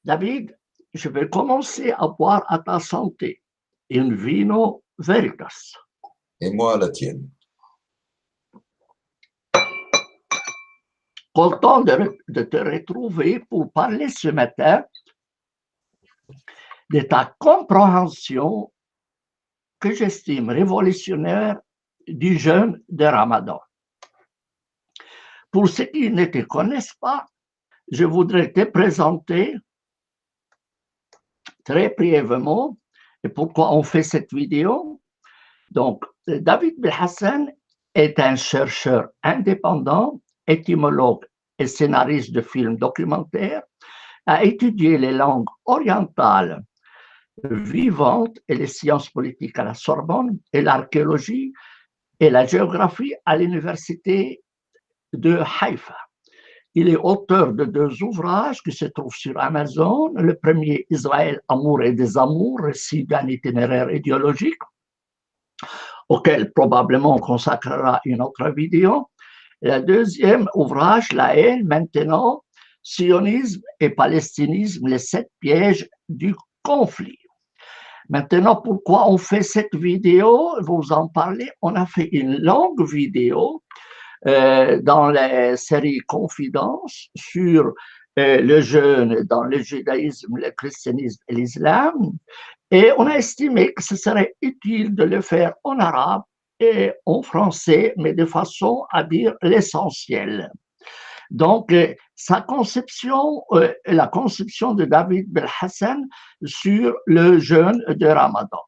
David, je vais commencer à boire à ta santé. In vino veritas. Et moi la tienne. Content de te retrouver pour parler ce matin de ta compréhension que j'estime révolutionnaire du jeûne de Ramadan. Pour ceux qui ne te connaissent pas, je voudrais te présenter très brièvement et pourquoi on fait cette vidéo. Donc, David Belhassan est un chercheur indépendant, étymologue et scénariste de films documentaires, a étudié les langues orientales vivantes et les sciences politiques à la Sorbonne et l'archéologie et la géographie à l'université de Haïfa. Il est auteur de 2 ouvrages qui se trouvent sur Amazon. Le premier, Israël, amour et désamour, récit d'un itinéraire idéologique, auquel probablement on consacrera une autre vidéo. Le deuxième ouvrage, La haine, maintenant, sionisme et palestinisme, les 7 pièges du conflit. Maintenant, pourquoi on fait cette vidéo? Vous en parlez. On a fait une longue vidéo dans la série Confidences sur le jeûne dans le judaïsme, le christianisme et l'islam. Et on a estimé que ce serait utile de le faire en arabe et en français, mais de façon à dire l'essentiel. Donc, sa conception, la conception de David Belhassan sur le jeûne de Ramadan.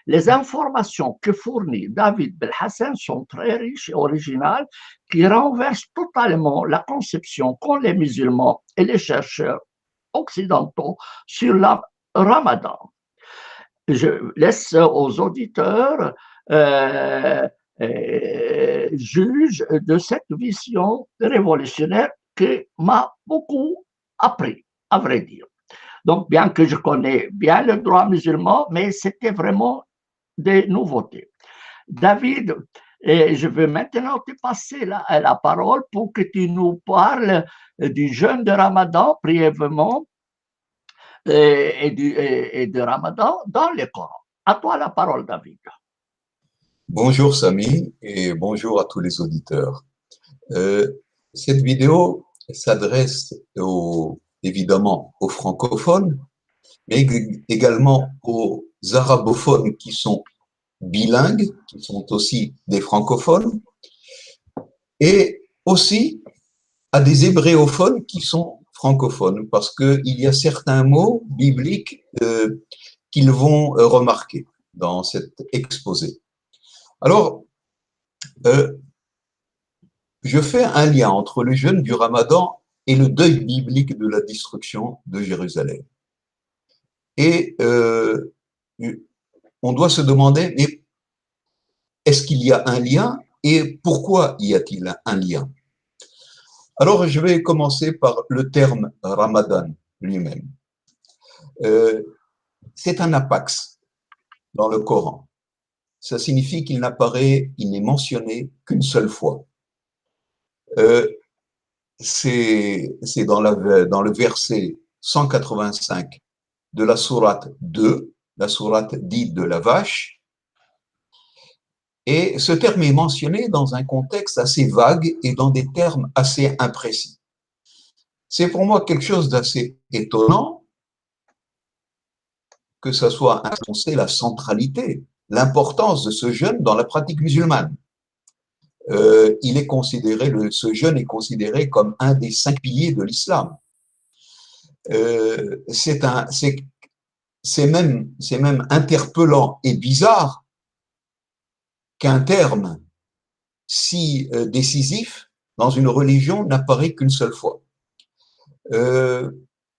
Les informations que fournit David Belhassan sont très riches et originales, qui renversent totalement la conception qu'ont les musulmans et les chercheurs occidentaux sur le Ramadan. Je laisse aux auditeurs juge de cette vision révolutionnaire qui m'a beaucoup appris, à vrai dire. Donc, bien que je connais bien le droit musulman, mais c'était vraiment des nouveautés. David, je veux maintenant te passer la parole pour que tu nous parles du jeûne de Ramadan brièvement et de Ramadan dans le Coran. À toi la parole, David. Bonjour Samy et bonjour à tous les auditeurs. Cette vidéo s'adresse évidemment aux francophones, mais également aux arabophones qui sont bilingues, qui sont aussi des francophones, et aussi à des hébréophones qui sont francophones, parce qu'il y a certains mots bibliques qu'ils vont remarquer dans cet exposé. Alors, je fais un lien entre le jeûne du Ramadan et le deuil biblique de la destruction de Jérusalem. Et on doit se demander, mais est-ce qu'il y a un lien et pourquoi y a-t-il un lien? Alors, je vais commencer par le terme Ramadan lui-même. C'est un apax dans le Coran. Ça signifie qu'il n'apparaît, il n'est mentionné qu'une seule fois. C'est dans le verset 185 de la sourate 2, la sourate dite de la vache. Et ce terme est mentionné dans un contexte assez vague et dans des termes assez imprécis. C'est pour moi quelque chose d'assez étonnant que ça soit annoncé la centralité, l'importance de ce jeûne dans la pratique musulmane. Ce jeûne est considéré comme un des 5 piliers de l'islam. C'est même interpellant et bizarre qu'un terme si décisif dans une religion n'apparaît qu'une seule fois.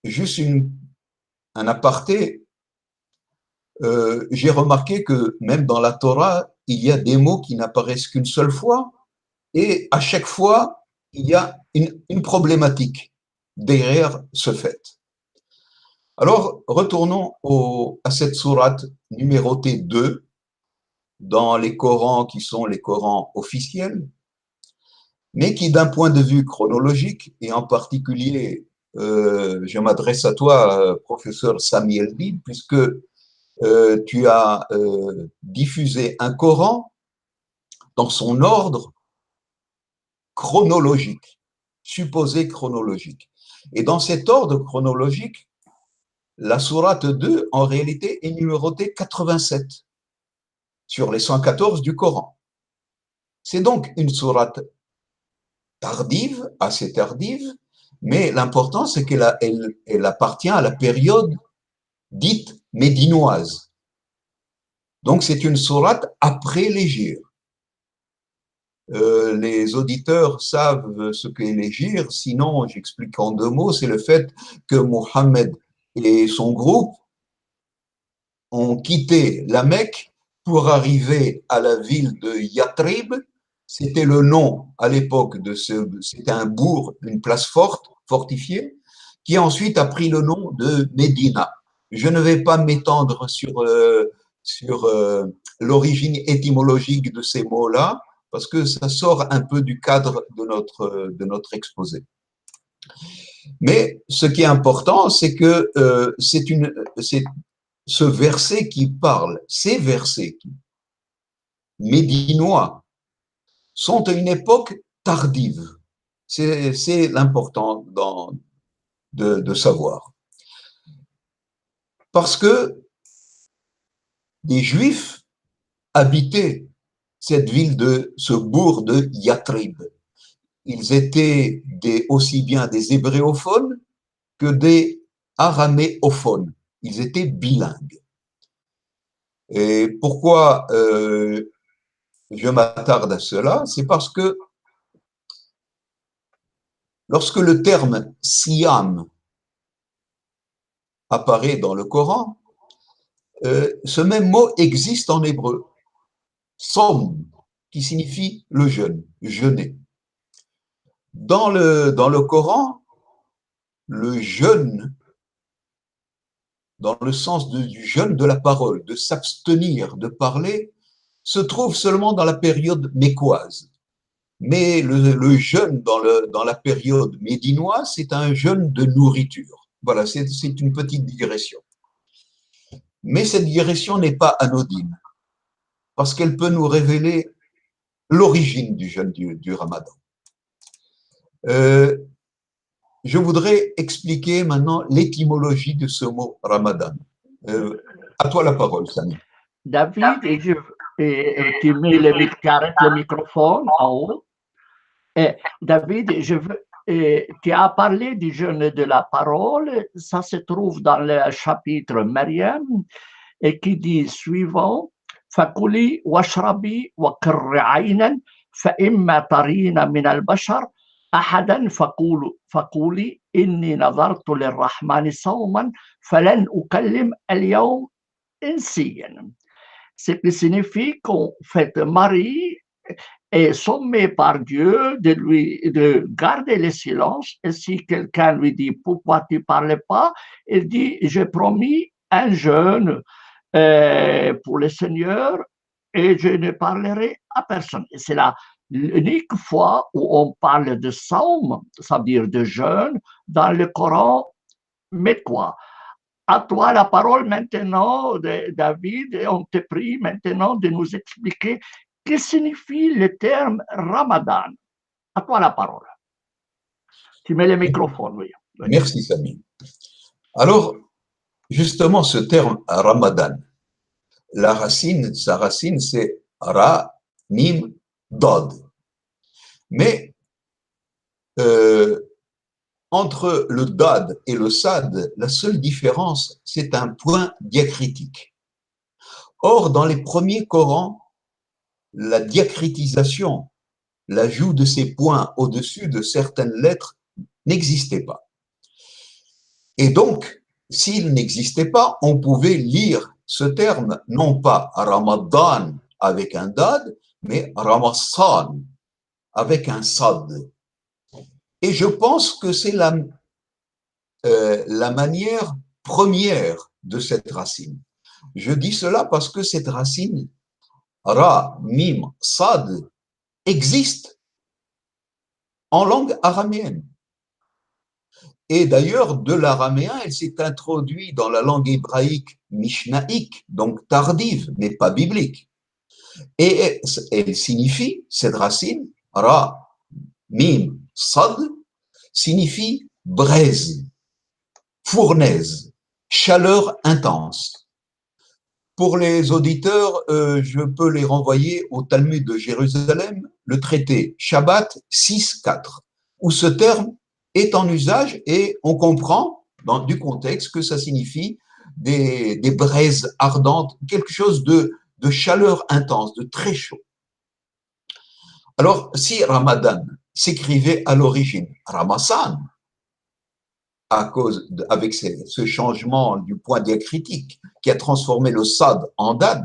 Juste un aparté, j'ai remarqué que même dans la Torah, il y a des mots qui n'apparaissent qu'une seule fois, et à chaque fois, il y a une problématique derrière ce fait. Alors, retournons à cette sourate numérotée 2 dans les Corans qui sont les Corans officiels, mais qui, d'un point de vue chronologique, et en particulier je m'adresse à toi, professeur Sami Eldin, puisque tu as diffusé un Coran dans son ordre chronologique, supposé chronologique. Et dans cet ordre chronologique, la sourate 2, en réalité, est numérotée 87 sur les 114 du Coran. C'est donc une sourate tardive, assez tardive, mais l'important, c'est elle appartient à la période dite médinoise. Donc, c'est une sourate après l'hégire. Les auditeurs savent ce qu'est l'hégire, sinon, j'explique en 2 mots, c'est le fait que Mohammed et son groupe ont quitté la Mecque pour arriver à la ville de Yatrib. C'était le nom à l'époque c'était un bourg, une place forte, fortifiée, qui ensuite a pris le nom de Médina. Je ne vais pas m'étendre sur l'origine étymologique de ces mots-là, parce que ça sort un peu du cadre de notre exposé. Mais ce qui est important, c'est que c'est ce verset qui parle, ces versets médinois, sont à une époque tardive. C'est l'important de savoir. Parce que les Juifs habitaient cette ville ce bourg de Yatrib. Ils étaient aussi bien des hébréophones que des araméophones. Ils étaient bilingues. Et pourquoi je m'attarde à cela? C'est parce que lorsque le terme Siam apparaît dans le Coran, ce même mot existe en hébreu, Som, qui signifie le jeûne, jeûner. Dans le Coran, le jeûne, dans le sens du jeûne de la parole, de s'abstenir de parler, se trouve seulement dans la période mécoise. Mais le jeûne dans la période médinoise, c'est un jeûne de nourriture. Voilà, c'est une petite digression. Mais cette digression n'est pas anodine, parce qu'elle peut nous révéler l'origine du jeûne du Ramadan. Je voudrais expliquer maintenant l'étymologie de ce mot Ramadan. À toi la parole, Samy. David, tu mets tu arrêtes le microphone en haut. David, tu as parlé du jeûne de la parole, ça se trouve dans le chapitre Maryam, et qui dit suivant, فكلي واشربي وقري عينا فإما ترين من البشر أحدا فقولي إني نظرت للرحمن صوما فلن أكلم اليوم إنسيا. Ce qui signifie qu'en fait Marie est sommée par Dieu de garder le silence, et si quelqu'un lui dit pourquoi tu ne parles pas, il dit j'ai promis un jeûne pour le Seigneur et je ne parlerai à personne. Et c'est l'unique fois où on parle de psaume, ça veut dire de jeûne, dans le Coran mécois. À toi la parole maintenant, David, et on te prie maintenant de nous expliquer que signifie le terme Ramadan. À toi la parole. Tu mets le microphone, oui. Merci, Samy. Alors, justement, ce terme Ramadan, sa racine, c'est Ra, Mim, Dod. Mais entre le Dad et le Sad, la seule différence, c'est un point diacritique. Or, dans les premiers Corans, la diacritisation, l'ajout de ces points au-dessus de certaines lettres n'existait pas. Et donc, s'il n'existait pas, on pouvait lire ce terme, non pas Ramadan avec un dad, mais Ramassan avec un sad. Et je pense que c'est la manière première de cette racine. Je dis cela parce que cette racine, Ra, Mim, Sad, existe en langue araméenne. Et d'ailleurs, de l'araméen, elle s'est introduite dans la langue hébraïque mishnaïque, donc tardive, mais pas biblique. Et elle signifie, cette racine, ra, mim, sad, signifie braise, fournaise, chaleur intense. Pour les auditeurs, je peux les renvoyer au Talmud de Jérusalem, le traité Shabbat 6.4, où ce terme est en usage et on comprend du contexte que ça signifie des braises ardentes, quelque chose de chaleur intense, de très chaud. Alors, si Ramadan s'écrivait à l'origine Ramasan, avec ce changement du point diacritique qui a transformé le sad en dad,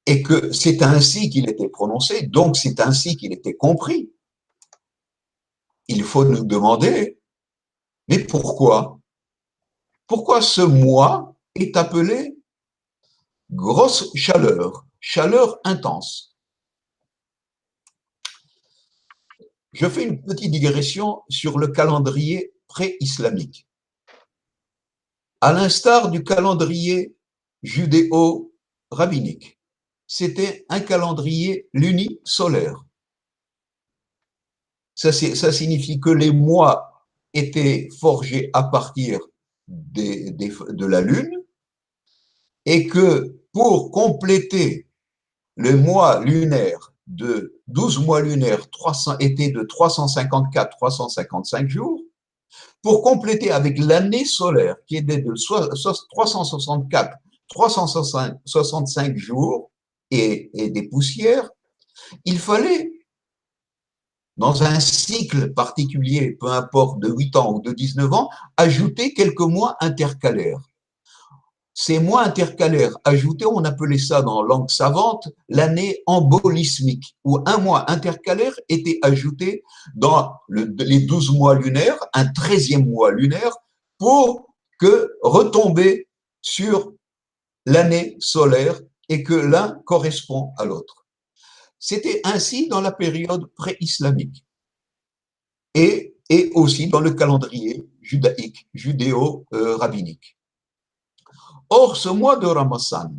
et que c'est ainsi qu'il était prononcé, donc c'est ainsi qu'il était compris, il faut nous demander, mais pourquoi? Pourquoi ce mois est appelé grosse chaleur, chaleur intense? Je fais une petite digression sur le calendrier pré-islamique. À l'instar du calendrier judéo-rabbinique, c'était un calendrier lunisolaire. Ça signifie que les mois étaient forgés à partir de la Lune et que pour compléter le mois lunaire de 12 mois lunaires étaient de 354-355 jours, pour compléter avec l'année solaire qui était de 364-365 jours et des poussières, il fallait, dans un cycle particulier, peu importe de 8 ans ou de 19 ans, ajouter quelques mois intercalaires. Ces mois intercalaires ajoutés, on appelait ça dans langue savante l'année embolismique, où un mois intercalaire était ajouté dans les 12 mois lunaires, un 13e mois lunaire, pour retomber sur l'année solaire et que l'un correspond à l'autre. C'était ainsi dans la période pré-islamique et aussi dans le calendrier judaïque, judéo-rabbinique. Or, ce mois de Ramadan,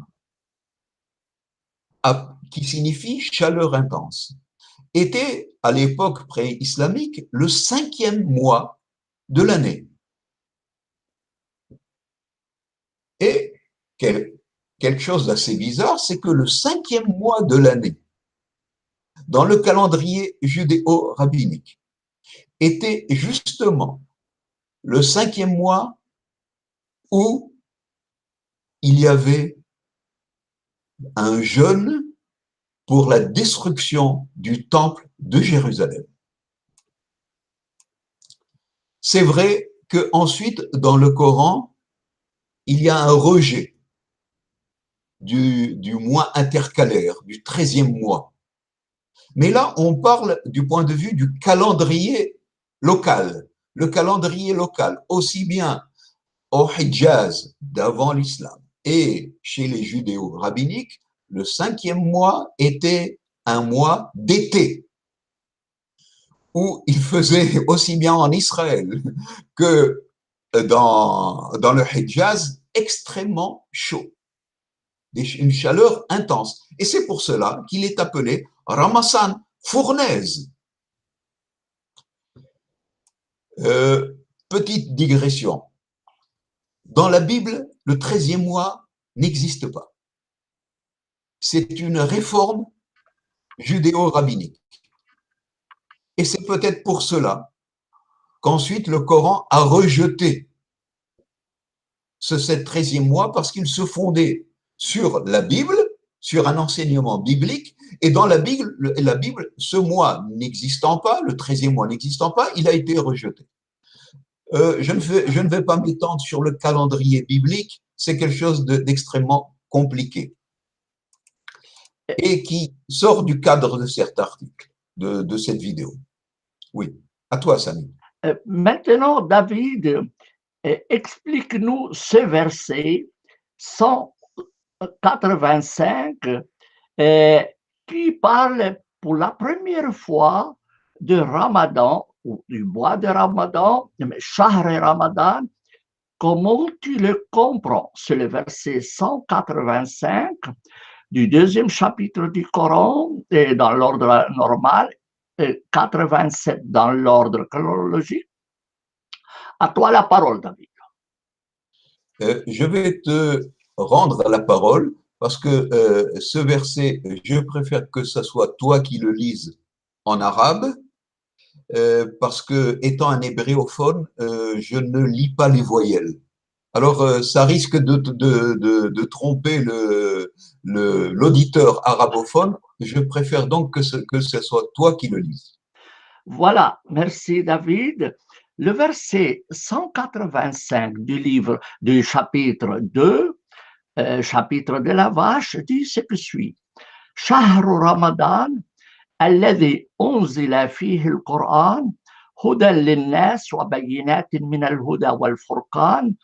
qui signifie chaleur intense, était à l'époque pré-islamique le 5e mois de l'année. Et quelque chose d'assez bizarre, c'est que le 5e mois de l'année, dans le calendrier judéo-rabbinique, était justement le 5e mois où il y avait un jeûne pour la destruction du temple de Jérusalem. C'est vrai qu'ensuite, dans le Coran, il y a un rejet du mois intercalaire, du 13e mois. Mais là, on parle du point de vue du calendrier local. Le calendrier local, aussi bien au Hijaz d'avant l'islam et chez les judéo-rabbiniques, le 5e mois était un mois d'été, où il faisait aussi bien en Israël que dans le Hijaz extrêmement chaud, une chaleur intense. Et c'est pour cela qu'il est appelé Ramadan, fournaise. Petite digression. Dans la Bible, le 13e mois n'existe pas. C'est une réforme judéo-rabbinique. Et c'est peut-être pour cela qu'ensuite le Coran a rejeté ce 13e mois parce qu'il se fondait sur la Bible, sur un enseignement biblique, et dans la Bible, ce mois n'existant pas, le 13e mois n'existant pas, il a été rejeté. Je ne vais pas m'étendre sur le calendrier biblique, c'est quelque chose d'extrêmement compliqué et qui sort du cadre de cet article, de cette vidéo. Oui, à toi, Samy. Maintenant, David, explique-nous ce verset 185 qui parle pour la première fois de Ramadan ou du mois de Ramadan, mais Shahr Ramadan, comment tu le comprends? C'est le verset 185 du deuxième chapitre du Coran, et dans l'ordre normal, et 87 dans l'ordre chronologique. À toi la parole, David. Je vais te rendre la parole parce que ce verset, je préfère que ce soit toi qui le lises en arabe, parce que étant un hébréophone, je ne lis pas les voyelles. Alors, ça risque de tromper l'auditeur arabophone. Je préfère donc que ce soit toi qui le lises. Voilà, merci David. Le verset 185 du livre du chapitre 2, chapitre de la vache, dit ce que suit. شهر رمضان الذي أنزل فيه القرآن هدى للناس وبينات من الهدى والفرقان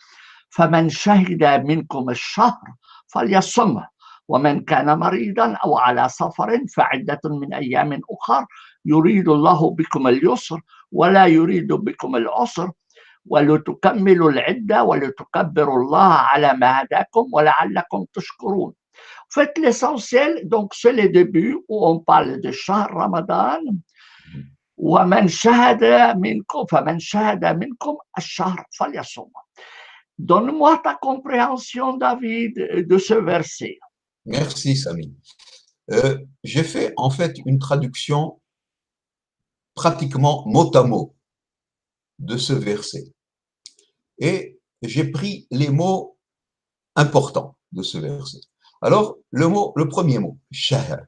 فمن شهد منكم الشهر فليصمه ومن كان مريضا أو على سفر فعدة من أيام أخر يريد الله بكم اليسر ولا يريد بكم العسر ولتكملوا العدة ولتكبروا الله على ما هداكم ولعلكم تشكرون. En fait, l'essentiel, donc, c'est le début où on parle de Shahr Ramadan. وَمَنْ شَهَدَ مِنْكُمْ فَمَنْ شَهَدَ مِنْكُمْ الشَّهْرَ فَلْيَصُمْ. Donne-moi ta compréhension, David, de ce verset. Merci, Samy. J'ai fait en fait une traduction pratiquement mot à mot de ce verset. Et j'ai pris les mots importants de ce verset. Alors, le premier mot, shahr.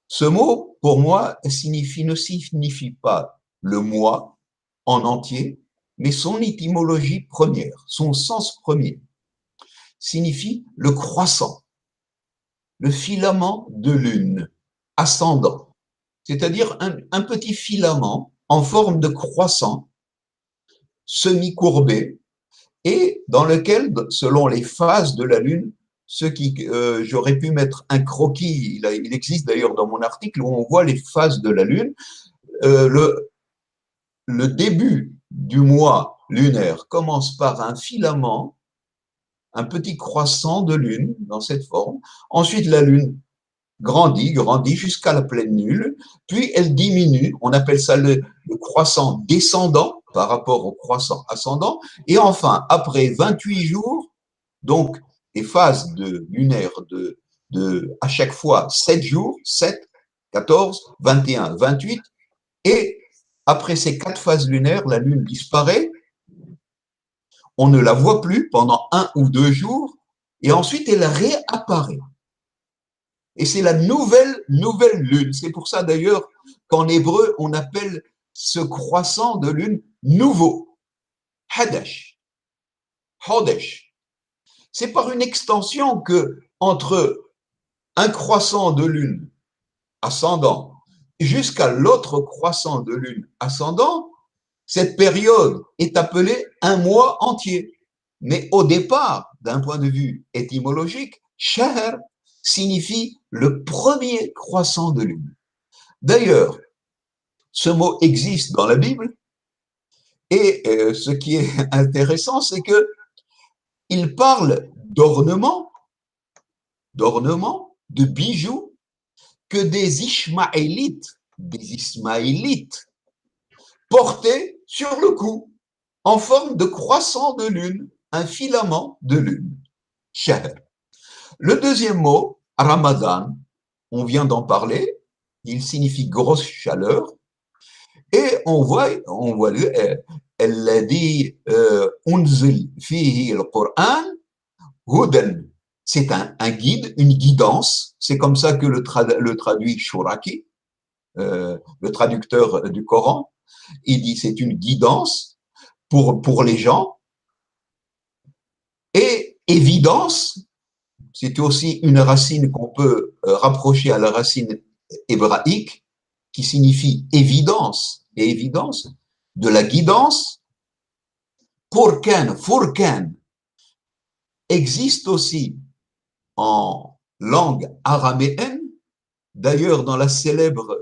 Ce mot, pour moi, ne signifie pas le mois en entier, mais son étymologie première, son sens premier, signifie le croissant, le filament de lune, ascendant, c'est-à-dire un petit filament en forme de croissant, semi-courbé, et dans lequel, selon les phases de la lune, j'aurais pu mettre un croquis, il existe d'ailleurs dans mon article où on voit les phases de la lune. Le début du mois lunaire commence par un filament, un petit croissant de lune dans cette forme. Ensuite, la lune grandit jusqu'à la pleine lune, puis elle diminue. On appelle ça le croissant descendant par rapport au croissant ascendant. Et enfin, après 28 jours, donc les phases lunaires à chaque fois 7 jours, 7, 14, 21, 28, et après ces 4 phases lunaires, la lune disparaît, on ne la voit plus pendant 1 ou 2 jours, et ensuite elle réapparaît. Et c'est la nouvelle lune. C'est pour ça d'ailleurs qu'en hébreu, on appelle ce croissant de lune nouveau. Hadash. Hodesh. C'est par une extension que entre un croissant de lune ascendant jusqu'à l'autre croissant de lune ascendant, cette période est appelée un mois entier. Mais au départ, d'un point de vue étymologique, shahr signifie le premier croissant de lune. D'ailleurs, ce mot existe dans la Bible et ce qui est intéressant, c'est que il parle d'ornements, de bijoux que des Ismaélites portaient sur le cou en forme de croissant de lune, un filament de lune. Shahr. Le deuxième mot, Ramadan, on vient d'en parler, il signifie grosse chaleur, et on voit elle l'a dit, unzil fihi al-Qur'an, hudan. C'est un guide, une guidance, c'est comme ça que le traduit Shuraki, le traducteur du Coran. Il dit c'est une guidance pour les gens, et évidence, c'est aussi une racine qu'on peut rapprocher à la racine hébraïque qui signifie évidence, et évidence, de la guidance. Furqan existe aussi en langue araméenne, d'ailleurs dans la célèbre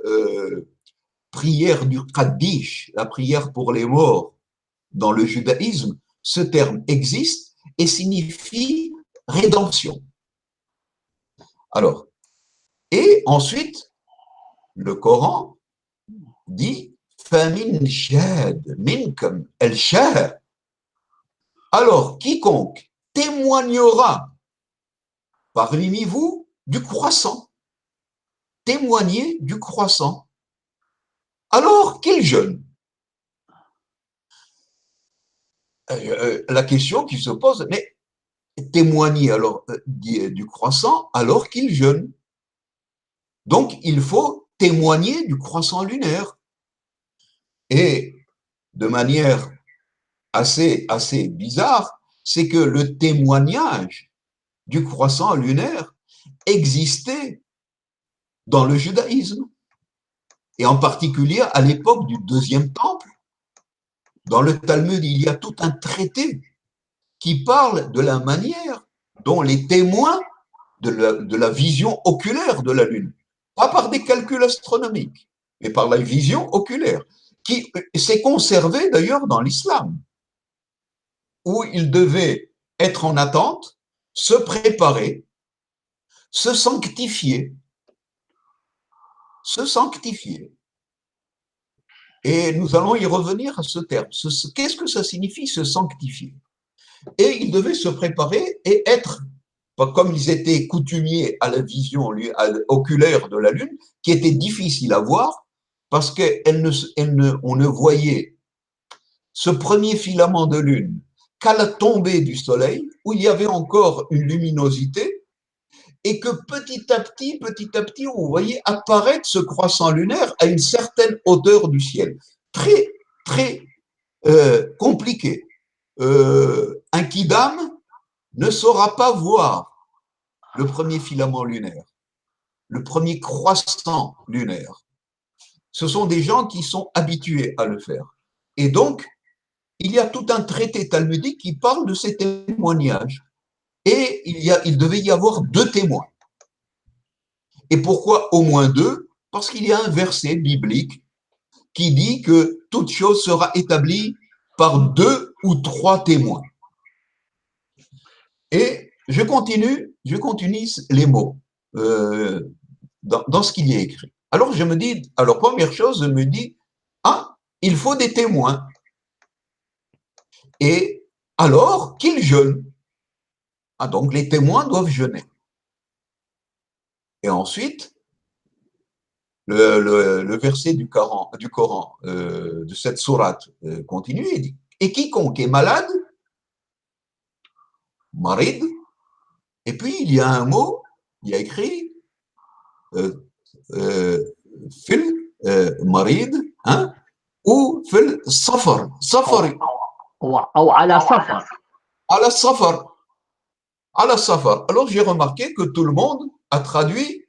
prière du Kaddish, la prière pour les morts dans le judaïsme, ce terme existe et signifie rédemption. Alors, et ensuite, le Coran dit Famin shahad minkum el shahr. Alors, quiconque témoignera parmi vous du croissant, témoigner du croissant, alors qu'il jeûne. La question qui se pose, mais témoigner alors du croissant alors qu'il jeûne. Donc, il faut témoigner du croissant lunaire. Et de manière assez bizarre, c'est que le témoignage du croissant lunaire existait dans le judaïsme, et en particulier à l'époque du deuxième temple. Dans le Talmud, il y a tout un traité qui parle de la manière dont les témoins de la vision oculaire de la Lune, pas par des calculs astronomiques, mais par la vision oculaire, qui s'est conservée d'ailleurs dans l'islam, où ils devaient être en attente, se préparer, se sanctifier. Se sanctifier. Et nous allons y revenir à ce terme. Qu'est-ce que ça signifie, se sanctifier? Et ils devaient se préparer et être, comme ils étaient coutumiers à la vision oculaire de la Lune, qui était difficile à voir, parce qu'on ne voyait ce premier filament de Lune qu'à la tombée du Soleil, où il y avait encore une luminosité, et que petit à petit, on voyait apparaître ce croissant lunaire à une certaine hauteur du ciel. Très, très compliqué. Un kidam ne saura pas voir le premier filament lunaire, le premier croissant lunaire. Ce sont des gens qui sont habitués à le faire. Et donc, il y a tout un traité talmudique qui parle de ces témoignages. Et il devait y avoir 2 témoins. Et pourquoi au moins 2? Parce qu'il y a un verset biblique qui dit que toute chose sera établie par 2 ou 3 témoins. Et je continue les mots dans ce qu'il y a écrit. Alors je me dis, alors première chose, je me dis, il faut des témoins. Et alors qu'ils jeûnent. Donc les témoins doivent jeûner. Et ensuite, le verset du Coran, de cette sourate continue et dit, et quiconque est malade, marid, et puis il y a un mot, il y a écrit fil marid, ou fil safar, safari. أو على سفر. على السفر. على السفر. Alors j'ai remarqué que tout le monde a traduit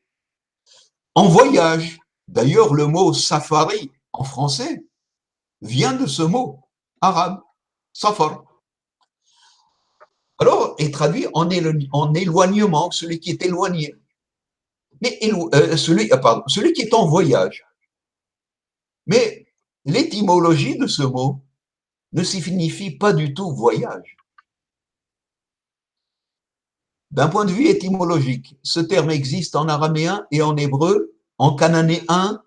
en voyage. D'ailleurs, le mot safari en français vient de ce mot arabe, safar. Alors, est traduit en éloignement, celui qui est éloigné. Mais celui qui est en voyage. Mais l'étymologie de ce mot ne signifie pas du tout voyage. D'un point de vue étymologique, ce terme existe en araméen et en hébreu, en cananéen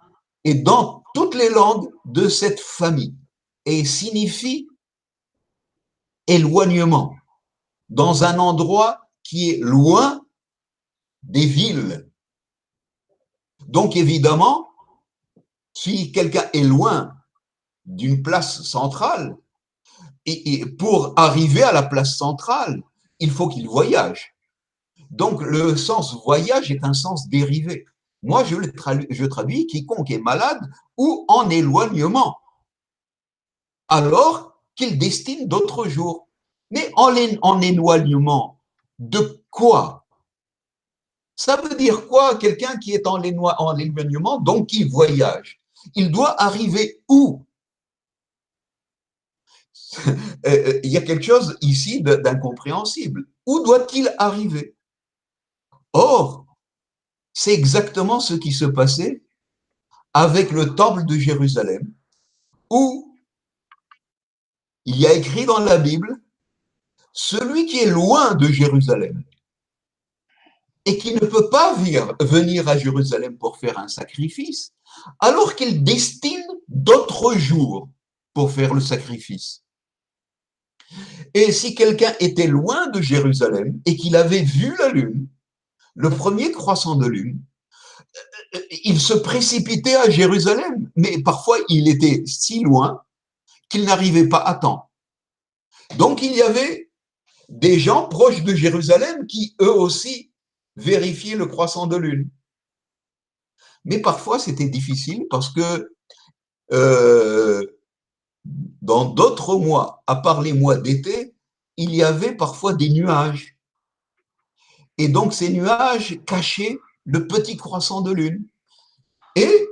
et dans toutes les langues de cette famille et signifie éloignement, dans un endroit qui est loin des villes. Donc évidemment, si quelqu'un est loin d'une place centrale, et pour arriver à la place centrale, il faut qu'il voyage. Donc le sens voyage est un sens dérivé. Moi, je traduis quiconque est malade ou en éloignement, alors qu'il destine d'autres jours. Mais en éloignement, de quoi? Ça veut dire quoi, quelqu'un qui est en éloignement, donc qui voyage? Il doit arriver où? Il y a quelque chose ici d'incompréhensible. Où doit-il arriver? Or, c'est exactement ce qui se passait avec le temple de Jérusalem, où il y a écrit dans la Bible, celui qui est loin de Jérusalem et qui ne peut pas venir à Jérusalem pour faire un sacrifice, alors qu'il destine d'autres jours pour faire le sacrifice. Et si quelqu'un était loin de Jérusalem et qu'il avait vu la lune, le premier croissant de lune, il se précipitait à Jérusalem, mais parfois il était si loin qu'il n'arrivait pas à temps. Donc il y avait des gens proches de Jérusalem qui, eux aussi, vérifiaient le croissant de lune. Mais parfois c'était difficile parce que dans d'autres mois, à part les mois d'été, il y avait parfois des nuages. Et donc ces nuages cachaient le petit croissant de lune. Et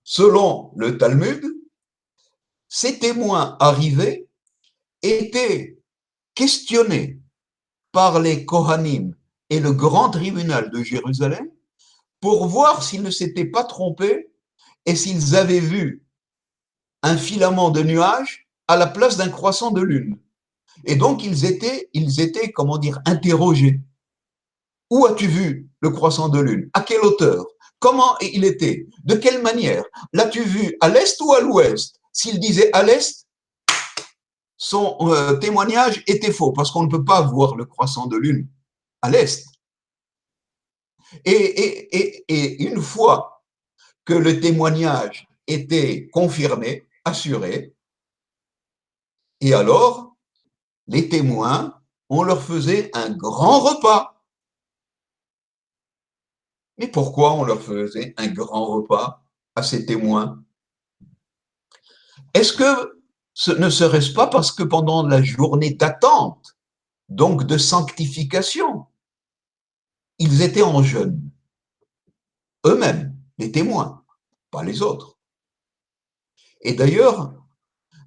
selon le Talmud, ces témoins arrivés étaient questionnés par les Kohanim et le grand tribunal de Jérusalem pour voir s'ils ne s'étaient pas trompés et s'ils avaient vu un filament de nuages à la place d'un croissant de lune. Et donc ils étaient, comment dire, interrogés. Où as-tu vu le croissant de lune? À quelle hauteur? Comment il était? De quelle manière? L'as-tu vu à l'est ou à l'ouest? S'il disait à l'est, son témoignage était faux, parce qu'on ne peut pas voir le croissant de lune à l'est. Et une fois que le témoignage était confirmé, assuré, et alors, les témoins, on leur faisait un grand repas. Mais pourquoi on leur faisait un grand repas à ces témoins? Est-ce que ce ne serait-ce pas parce que pendant la journée d'attente, donc de sanctification, ils étaient en jeûne, eux-mêmes, les témoins, pas les autres. Et d'ailleurs,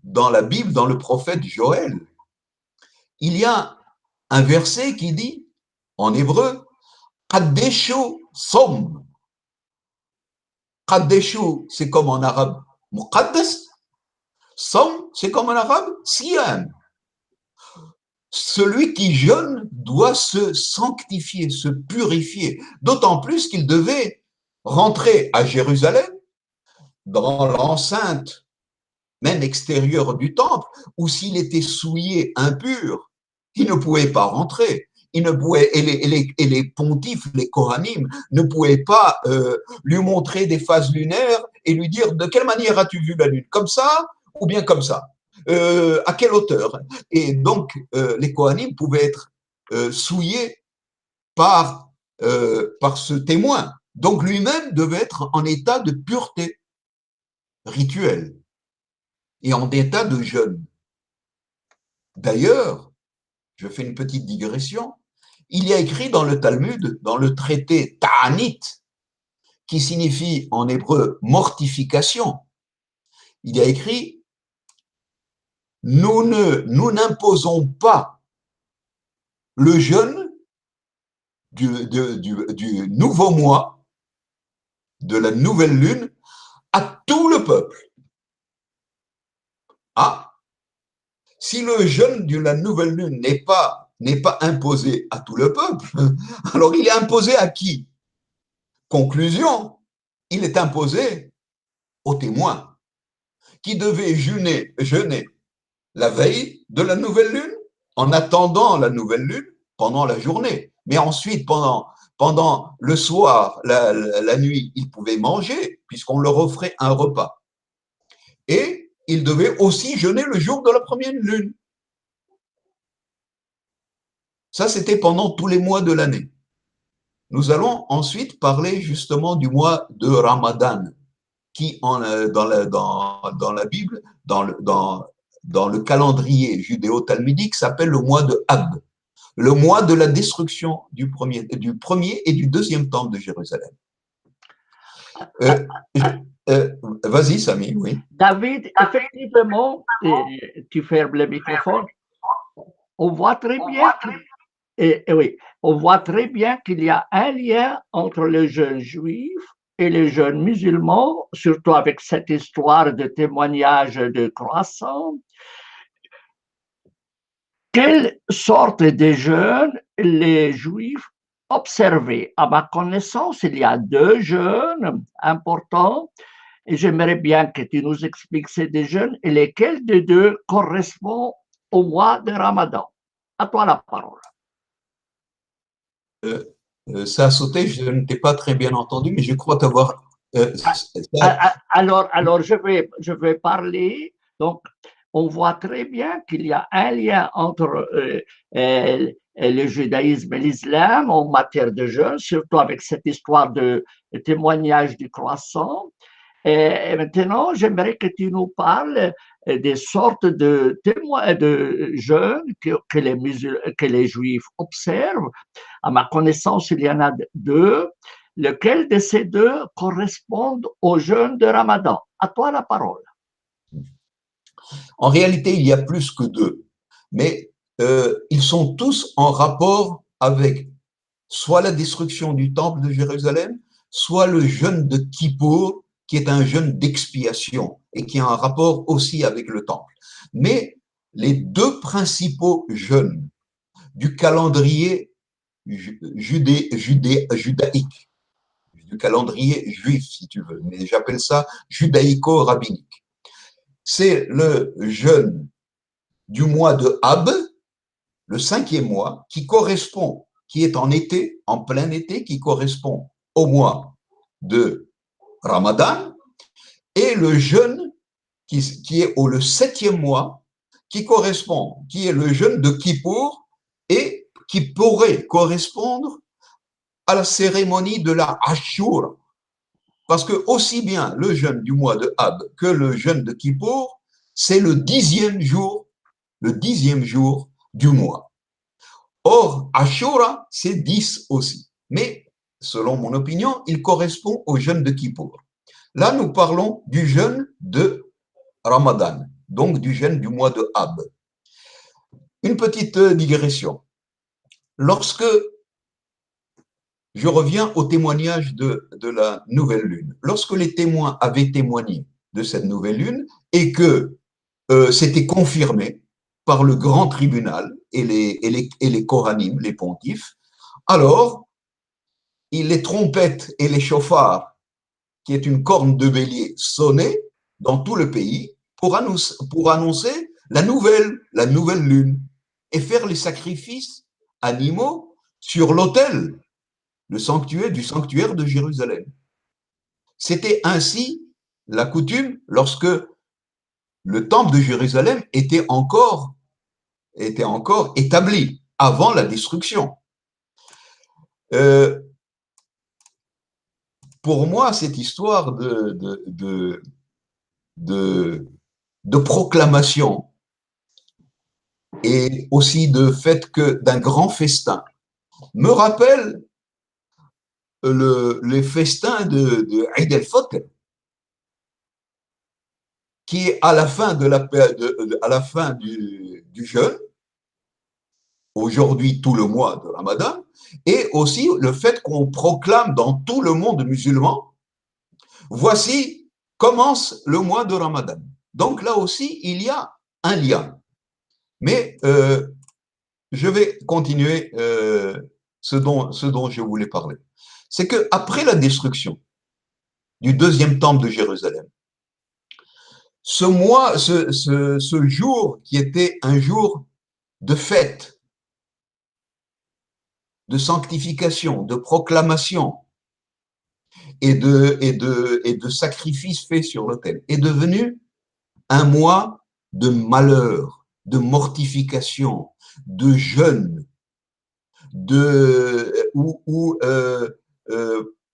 dans la Bible, dans le prophète Joël, il y a un verset qui dit, en hébreu, Kaddeshu Som. Kaddeshu, c'est comme en arabe, Muqaddas. Som, c'est comme en arabe, Siyam. Celui qui jeûne doit se sanctifier, se purifier, d'autant plus qu'il devait rentrer à Jérusalem, dans l'enceinte même extérieure du temple, où s'il était souillé, impur, il ne pouvait pas rentrer. Il ne pouvait, et les pontifes, les Kohanim, ne pouvaient pas lui montrer des phases lunaires et lui dire de quelle manière as-tu vu la lune, comme ça ou bien comme ça, à quelle hauteur. Et donc les Kohanim pouvaient être souillés par ce témoin. Donc lui-même devait être en état de pureté rituelle et en état de jeûne. D'ailleurs, je fais une petite digression, il y a écrit dans le Talmud, dans le traité Ta'anit, qui signifie en hébreu mortification, il y a écrit nous n'imposons pas le jeûne du nouveau mois, de la nouvelle lune, à tout le peuple. Ah, si le jeûne de la nouvelle lune n'est pas imposé à tout le peuple, alors il est imposé à qui? Conclusion, il est imposé aux témoins qui devaient jeûner la veille de la nouvelle lune, en attendant la nouvelle lune pendant la journée. Mais ensuite, pendant le soir, la nuit, ils pouvaient manger puisqu'on leur offrait un repas. Et ils devaient aussi jeûner le jour de la première lune. Ça, c'était pendant tous les mois de l'année. Nous allons ensuite parler justement du mois de Ramadan, qui dans la Bible, dans le calendrier judéo-talmudique, s'appelle le mois de Ab, le mois de la destruction du premier et du deuxième temple de Jérusalem. Vas-y, Samy, oui. David, effectivement, tu fermes le microphone. On voit très bien oui, on voit très bien qu'il y a un lien entre le jeûne juif et les jeunes musulmans, surtout avec cette histoire de témoignage de croissant, quelle sorte de jeûne les Juifs observaient? À ma connaissance, il y a deux jeûnes importants et j'aimerais bien que tu nous expliques ces deux jeûnes et lesquels des deux correspond au mois de Ramadan. À toi la parole. Ça a sauté, je ne t'ai pas très bien entendu, mais je crois t'avoir. Alors je vais parler. Donc, on voit très bien qu'il y a un lien entre le judaïsme et l'islam en matière de jeûne, surtout avec cette histoire de témoignage du croissant. Et maintenant, j'aimerais que tu nous parles des sortes de témoins de jeûnes que les juifs observent. À ma connaissance, il y en a deux. Lequel de ces deux correspondent au jeûne de Ramadan? À toi la parole. En réalité, il y a plus que deux, mais ils sont tous en rapport avec soit la destruction du temple de Jérusalem, soit le jeûne de Kippour, qui est un jeûne d'expiation et qui a un rapport aussi avec le temple. Mais les deux principaux jeûnes du calendrier judaïque, du calendrier juif, si tu veux, mais j'appelle ça judaïco-rabbinique, c'est le jeûne du mois de Ab, le 5e mois, qui correspond, qui est en été, en plein été, qui correspond au mois de Ramadan, et le jeûne qui est le 7e mois, qui correspond, qui est le jeûne de Kippour et qui pourrait correspondre à la cérémonie de la Ashura. Parce que aussi bien le jeûne du mois de Ab que le jeûne de Kippour, c'est le 10e jour du mois. Or, Ashura, c'est 10 aussi. Mais, selon mon opinion, il correspond au jeûne de Kippour. Là, nous parlons du jeûne de Ramadan, donc du jeûne du mois de Ab. Une petite digression. Lorsque je reviens au témoignage de la nouvelle lune, lorsque les témoins avaient témoigné de cette nouvelle lune et que c'était confirmé par le grand tribunal et les Kohanim, les pontifes, alors les trompettes et les chauffards, qui est une corne de bélier, sonnaient dans tout le pays pour annoncer la nouvelle lune et faire les sacrifices animaux sur l'autel du sanctuaire de Jérusalem. C'était ainsi la coutume lorsque le temple de Jérusalem était encore établi avant la destruction. Pour moi, cette histoire de proclamation et aussi de fait que d'un grand festin me rappelle les festins de Eid el-Fitr, qui est à la fin du jeûne, aujourd'hui tout le mois de Ramadan, et aussi le fait qu'on proclame dans tout le monde musulman, voici commence le mois de Ramadan. Donc là aussi, il y a un lien. Mais je vais continuer ce dont je voulais parler. C'est qu'après la destruction du deuxième temple de Jérusalem, ce jour qui était un jour de fête, de sanctification, de proclamation et de sacrifices faits sur l'autel, est devenu un mois de malheur, de mortification, de jeûne,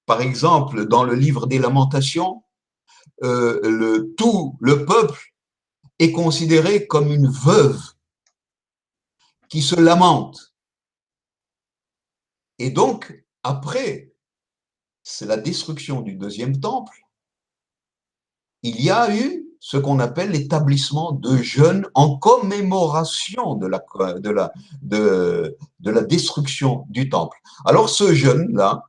par exemple, dans le livre des Lamentations, tout le peuple est considéré comme une veuve qui se lamente. Et donc, après, c'est la destruction du deuxième temple, il y a eu ce qu'on appelle l'établissement de jeûne en commémoration de la destruction du temple. Alors ce jeûne-là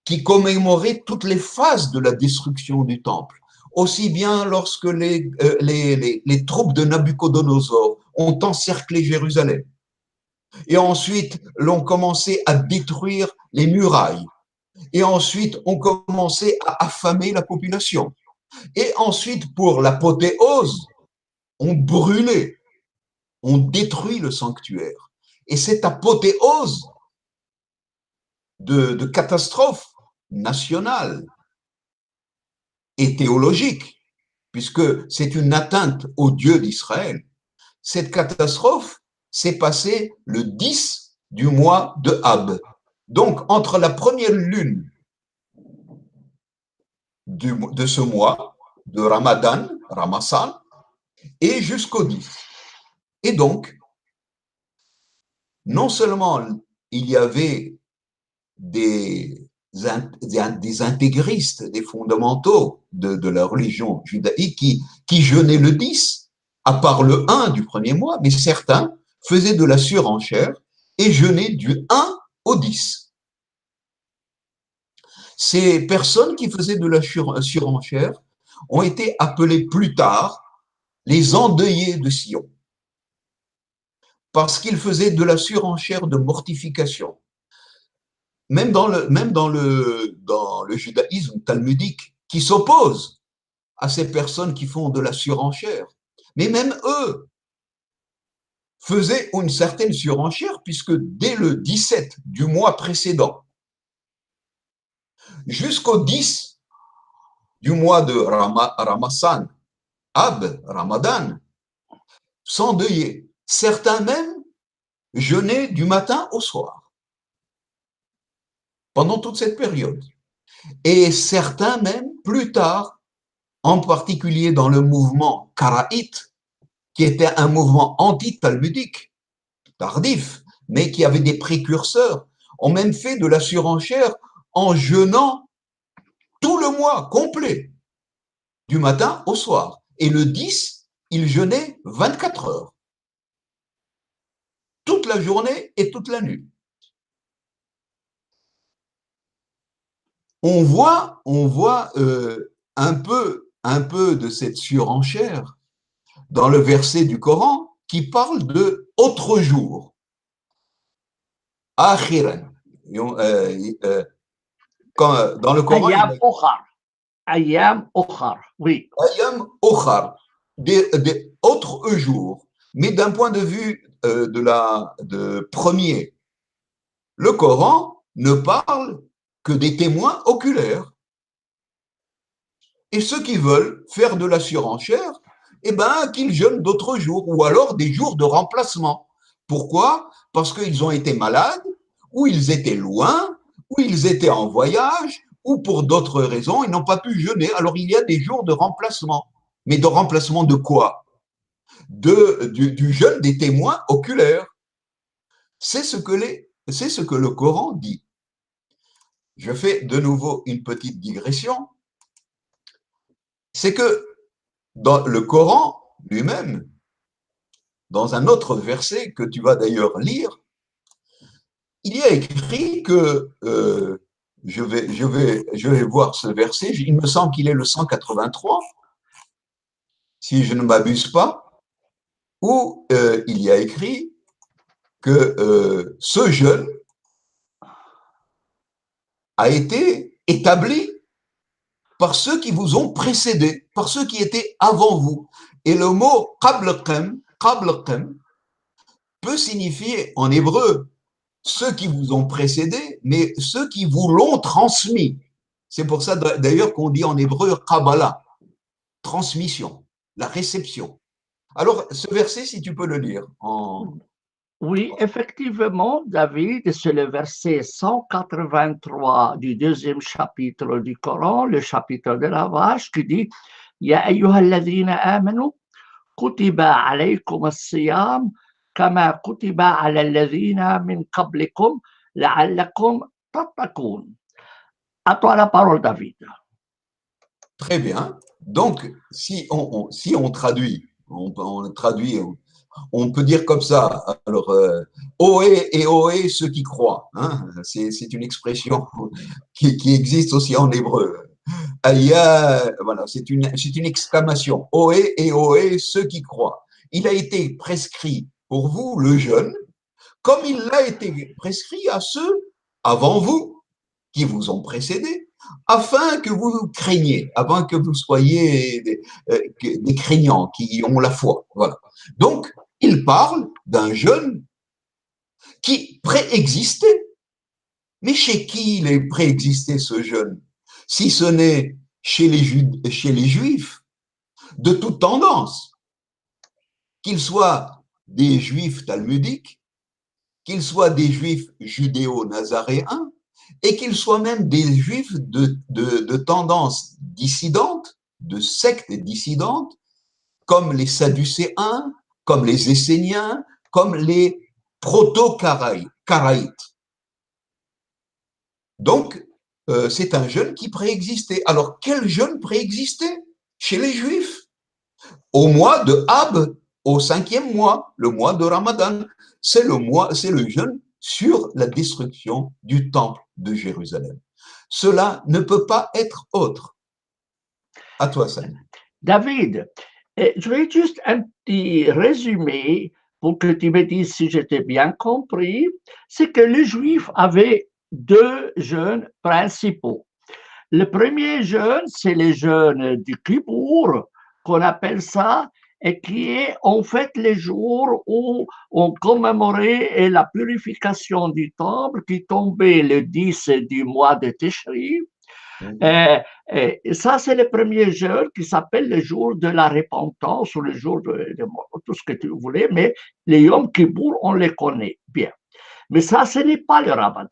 qui commémorait toutes les phases de la destruction du temple. Aussi bien lorsque les troupes de Nabucodonosor ont encerclé Jérusalem. Et ensuite, l'ont commencé à détruire les murailles. Et ensuite, ont commencé à affamer la population. Et ensuite, pour l'apothéose, on brûlé, on détruit le sanctuaire. Et cette apothéose de catastrophe nationale et théologique, puisque c'est une atteinte au Dieu d'Israël, cette catastrophe s'est passée le 10 du mois de Ab. Donc, entre la première lune de ce mois, de Ramadan, Ramassan, et jusqu'au 10. Et donc, non seulement il y avait des intégristes, des fondamentaux de la religion judaïque qui jeûnaient le 10, à part le 1 du premier mois, mais certains faisaient de la surenchère et jeûnaient du 1 au 10. Ces personnes qui faisaient de la surenchère ont été appelées plus tard les endeuillés de Sion, parce qu'ils faisaient de la surenchère de mortification. Même dans le judaïsme talmudique, qui s'oppose à ces personnes qui font de la surenchère. Mais même eux faisaient une certaine surenchère, puisque dès le 17 du mois précédent, jusqu'au 10 du mois de Ramassan, Ab, Ramadan, s'endeuillaient. Certains même jeûnaient du matin au soir, pendant toute cette période. Et certains même, plus tard, en particulier dans le mouvement karaïte, qui était un mouvement anti-talmudique, tardif, mais qui avait des précurseurs, ont même fait de la surenchère en jeûnant tout le mois complet, du matin au soir. Et le 10, ils jeûnaient 24 heures, toute la journée et toute la nuit. On voit un peu de cette surenchère dans le verset du Coran qui parle de autre jour. Akhiran. Dans le Coran, Ayam Okhar. Ayam Okhar, oui. Ayam Okhar, des autres jours. Mais d'un point de vue de premier, le Coran ne parle que des témoins oculaires. Et ceux qui veulent faire de la surenchère, eh ben, qu'ils jeûnent d'autres jours, ou alors des jours de remplacement. Pourquoi? Parce qu'ils ont été malades, ou ils étaient loin, ou ils étaient en voyage, ou pour d'autres raisons, ils n'ont pas pu jeûner. Alors il y a des jours de remplacement. Mais de remplacement de quoi? Du jeûne des témoins oculaires. C'est ce que le Coran dit. Je fais de nouveau une petite digression. C'est que dans le Coran lui-même, dans un autre verset que tu vas d'ailleurs lire, il y a écrit que, je vais voir ce verset, il me semble qu'il est le 183, si je ne m'abuse pas, où il y a écrit que ce jeûne a été établi par ceux qui vous ont précédé, par ceux qui étaient avant vous. Et le mot qablqem peut signifier en hébreu ceux qui vous ont précédé, mais ceux qui vous l'ont transmis. C'est pour ça d'ailleurs qu'on dit en hébreu Kabbalah, transmission, la réception. Alors, ce verset, si tu peux le lire. Oui, effectivement, David, c'est le verset 183 du deuxième chapitre du Coran, le chapitre de la vache, qui dit Ya ayyuha alladhina amanu, kutiba alaykum as-siyam, kama kutiba ala alladhina min qablikum, la'allakum tattaqun. À toi la parole, David. Très bien. Donc, si on traduit, on traduit On peut dire comme ça. Alors, ohé et ohé ceux qui croient. Hein, c'est une expression qui existe aussi en hébreu. Aya, voilà, c'est une exclamation. Ohé et ohé ceux qui croient. Il a été prescrit pour vous, le jeûne, comme il l'a été prescrit à ceux avant vous, qui vous ont précédés, afin que vous craigniez, afin que vous soyez des craignants qui ont la foi. Voilà. Donc, il parle d'un jeûne qui préexistait. Mais chez qui il préexistait ce jeûne? Si ce n'est chez les Juifs de toute tendance, qu'ils soient des Juifs talmudiques, qu'ils soient des Juifs judéo-nazaréens, et qu'ils soient même des Juifs de tendance dissidente, de sectes dissidentes, comme les Sadducéens, comme les Esséniens, comme les proto-Caraïtes. Donc, c'est un jeûne qui préexistait. Alors, quel jeûne préexistait chez les Juifs? Au mois de Ab, au 5e mois, le mois de Ramadan. C'est le jeûne sur la destruction du temple de Jérusalem. Cela ne peut pas être autre. À toi, Sam. David, je vais juste un petit résumé pour que tu me dises si j'étais bien compris. C'est que les Juifs avaient deux jeûnes principaux. Le premier jeûne, c'est le jeûne du Kippour, qu'on appelle ça, et qui est en fait les jours où on commémorait la purification du temple qui tombait le 10 du mois de Tishri. Et ça, c'est le premier jeûne qui s'appelle le jour de la repentance ou le jour de tout ce que tu voulais, mais les Yom Kippour, on les connaît bien. Mais ça, ce n'est pas le Ramadan.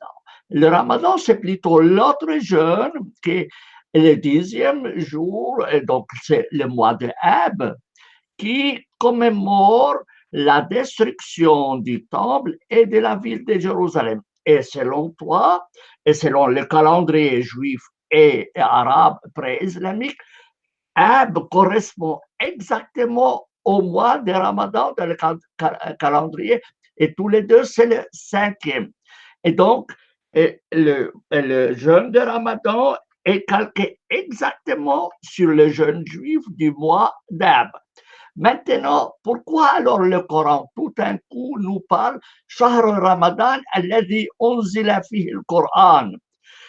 Le Ramadan, c'est plutôt l'autre jeûne qui est le 10e jour, et donc c'est le mois de Ab, qui commémore la destruction du temple et de la ville de Jérusalem. Et selon toi, et selon le calendrier juif et arabe pré-islamique, Ab correspond exactement au mois de Ramadan dans le calendrier, et tous les deux, c'est le 5e. Et donc, le jeûne de Ramadan est calqué exactement sur le jeûne juif du mois d'Ab. Maintenant, pourquoi alors le Coran tout d'un coup nous parle Shahr Ramadan alladhi unzila fihi al-Qur'an?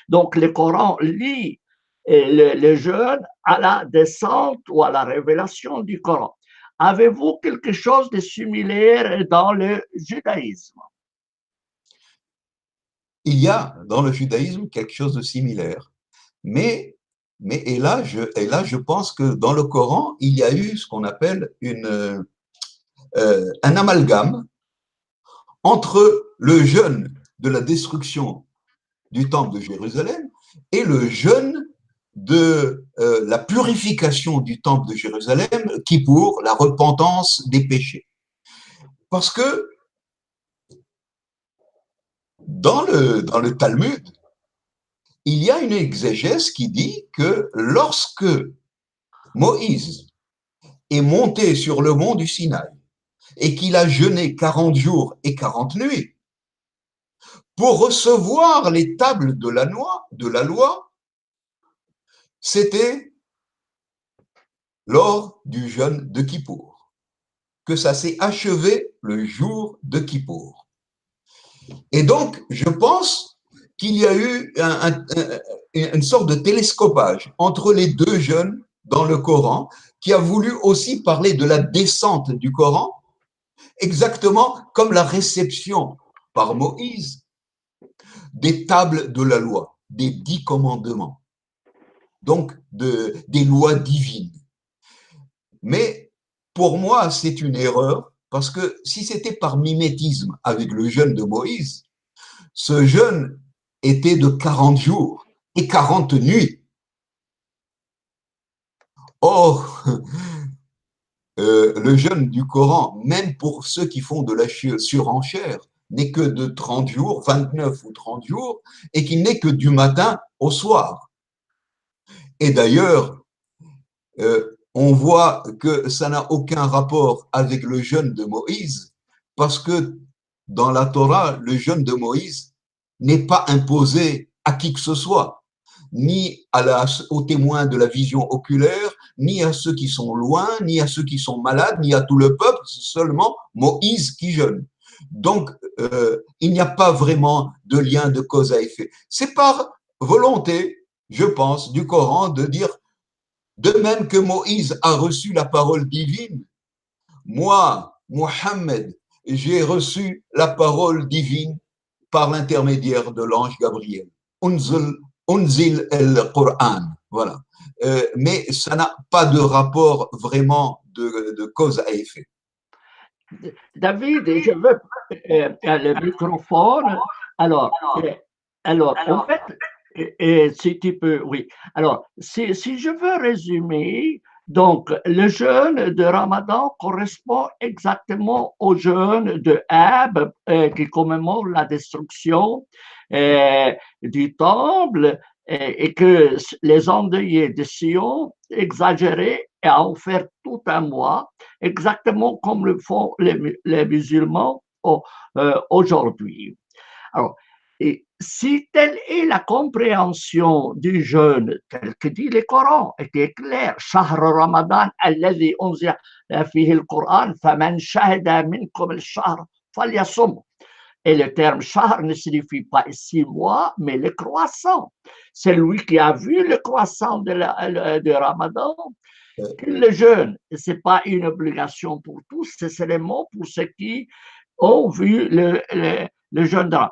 Donc le Coran lit le jeûne à la descente ou à la révélation du Coran. Avez-vous quelque chose de similaire dans le judaïsme? Il y a dans le judaïsme quelque chose de similaire, mais et là, je pense que dans le Coran, il y a eu ce qu'on appelle un amalgame entre le jeûne de la destruction du temple de Jérusalem et le jeûne de la purification du temple de Jérusalem, qui pour la repentance des péchés. Parce que dans le Talmud, il y a une exégèse qui dit que lorsque Moïse est monté sur le mont du Sinaï et qu'il a jeûné 40 jours et 40 nuits pour recevoir les tables de la loi, c'était lors du jeûne de Kippour, que ça s'est achevé le jour de Kippour. Et donc, je pense qu'il y a eu une sorte de télescopage entre les deux jeûnes dans le Coran, qui a voulu aussi parler de la descente du Coran, exactement comme la réception par Moïse des tables de la loi, des 10 commandements, donc des lois divines. Mais pour moi, c'est une erreur, parce que si c'était par mimétisme avec le jeûne de Moïse, ce jeûne était de 40 jours et 40 nuits. Or, le jeûne du Coran, même pour ceux qui font de la surenchère, n'est que de 30 jours, 29 ou 30 jours, et qui n'est que du matin au soir. Et d'ailleurs, on voit que ça n'a aucun rapport avec le jeûne de Moïse, parce que dans la Torah, le jeûne de Moïse n'est pas imposé à qui que ce soit, ni aux témoins de la vision oculaire, ni à ceux qui sont loin, ni à ceux qui sont malades, ni à tout le peuple, c'est seulement Moïse qui jeûne. Donc, il n'y a pas vraiment de lien de cause à effet. C'est par volonté, je pense, du Coran de dire, de même que Moïse a reçu la parole divine, moi, Mohammed, j'ai reçu la parole divine par l'intermédiaire de l'ange Gabriel. Unzil el-Qur'an. Voilà. Mais ça n'a pas de rapport vraiment de cause à effet. David, je veux le microphone. Alors, en fait, si tu peux, oui. Alors, si je veux résumer, donc le jeûne de Ramadan correspond exactement au jeûne de Ab qui commémore la destruction du temple et que les endeuillés de Sion exagéraient et en faire tout un mois, exactement comme le font les musulmans aujourd'hui. Alors, et si telle est la compréhension du jeûne, tel que dit le Coran, était clair, شهر رمضان الذي أنزل فيه القرآن فمن شهد منكم الشهر فليصم. Et le terme shahr ne signifie pas 6 mois, mais le croissant. Celui qui a vu le croissant de Ramadan, le jeûne, ce n'est pas une obligation pour tous, c'est seulement pour ceux qui ont vu le jeûne de Ramadan.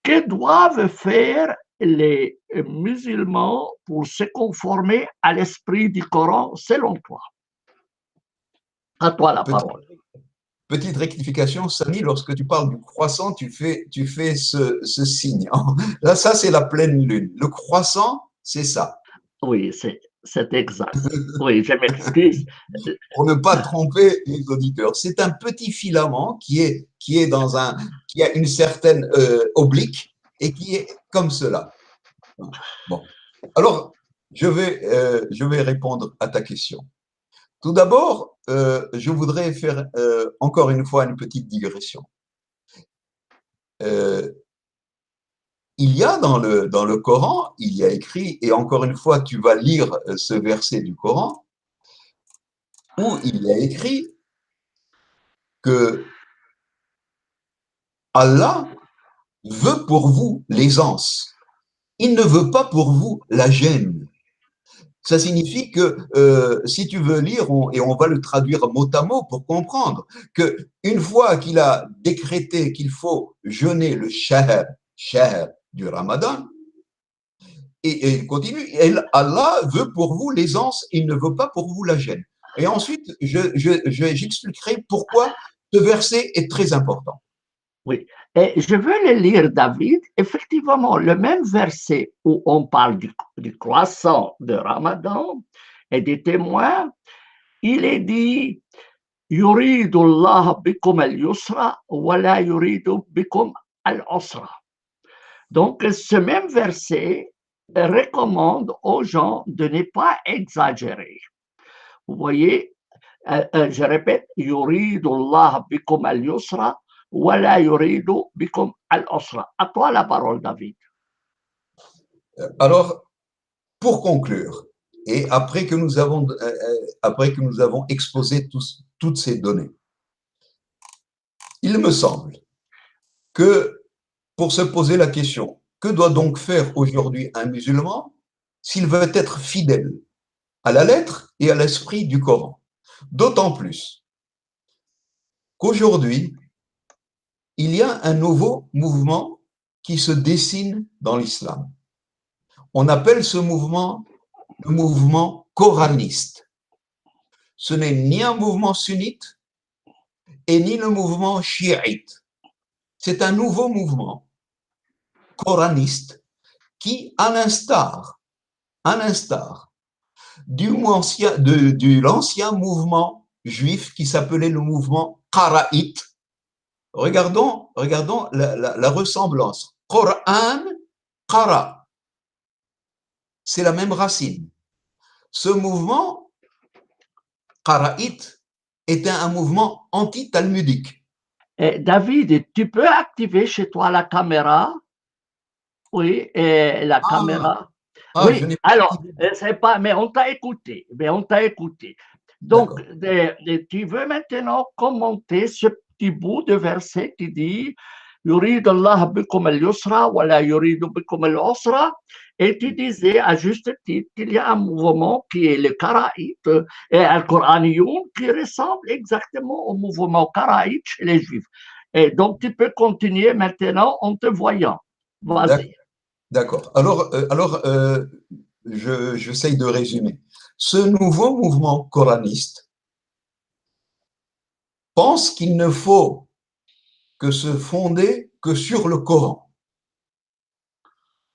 Que doivent faire les musulmans pour se conformer à l'esprit du Coran selon toi? À toi la parole. Petite rectification, Samy, lorsque tu parles du croissant, tu fais ce signe. Là, ça, c'est la pleine lune. Le croissant, c'est ça. Oui, c'est exact. Oui, je m'excuse. Pour ne pas tromper les auditeurs. C'est un petit filament qui a une certaine oblique et qui est comme cela. Bon. Alors, je vais répondre à ta question. Tout d'abord, je voudrais faire encore une fois une petite digression. Il y a dans le Coran, il y a écrit, et encore une fois, tu vas lire ce verset du Coran, où il y a écrit que Allah veut pour vous l'aisance. Il ne veut pas pour vous la gêne. Ça signifie que si tu veux lire, et on va le traduire mot à mot pour comprendre, qu'une fois qu'il a décrété qu'il faut jeûner le shahr du Ramadan, et il continue, Allah veut pour vous l'aisance, il ne veut pas pour vous la gêne. Et ensuite, j'expliquerai pourquoi ce verset est très important. Oui, et je veux le lire, David. Effectivement, le même verset où on parle du croissant de Ramadan et des témoins, il est dit يريد الله بكم اليسر ولا يريد بكم العسر. Donc, ce même verset recommande aux gens de ne pas exagérer. Vous voyez, je répète, يريد الله بكم اليسر ولا يريد بكم العسر. À toi la parole, David. Alors, pour conclure, et après que nous avons exposé toutes ces données, il me semble que pour se poser la question, que doit donc faire aujourd'hui un musulman s'il veut être fidèle à la lettre et à l'esprit du Coran? D'autant plus qu'aujourd'hui, il y a un nouveau mouvement qui se dessine dans l'islam. On appelle ce mouvement le mouvement coraniste. Ce n'est ni un mouvement sunnite et ni le mouvement chiite. C'est un nouveau mouvement coraniste qui, à l'instar de l'ancien mouvement juif qui s'appelait le mouvement karaïte, regardons la ressemblance. Coran, kara, c'est la même racine. Ce mouvement Qara'it était un mouvement anti-talmudique. David, tu peux activer chez toi la caméra? Oui, et la Ah, caméra. je Oui, n'ai pas alors, activé. c'est pas, mais on t'a écouté. Mais on t'a écouté. Donc, D'accord. tu veux maintenant commenter ce petit bout de verset qui dit يريد الله بكم اليسر ولا يريد بكم العسر. Et tu disais à juste titre qu'il y a un mouvement qui est le karaïte et un Coranion qui ressemble exactement au mouvement karaïte chez les Juifs. Et donc, tu peux continuer maintenant en te voyant. Vas-y. D'accord. J'essaye de résumer. Ce nouveau mouvement coraniste pense qu'il ne faut que se fonder que sur le Coran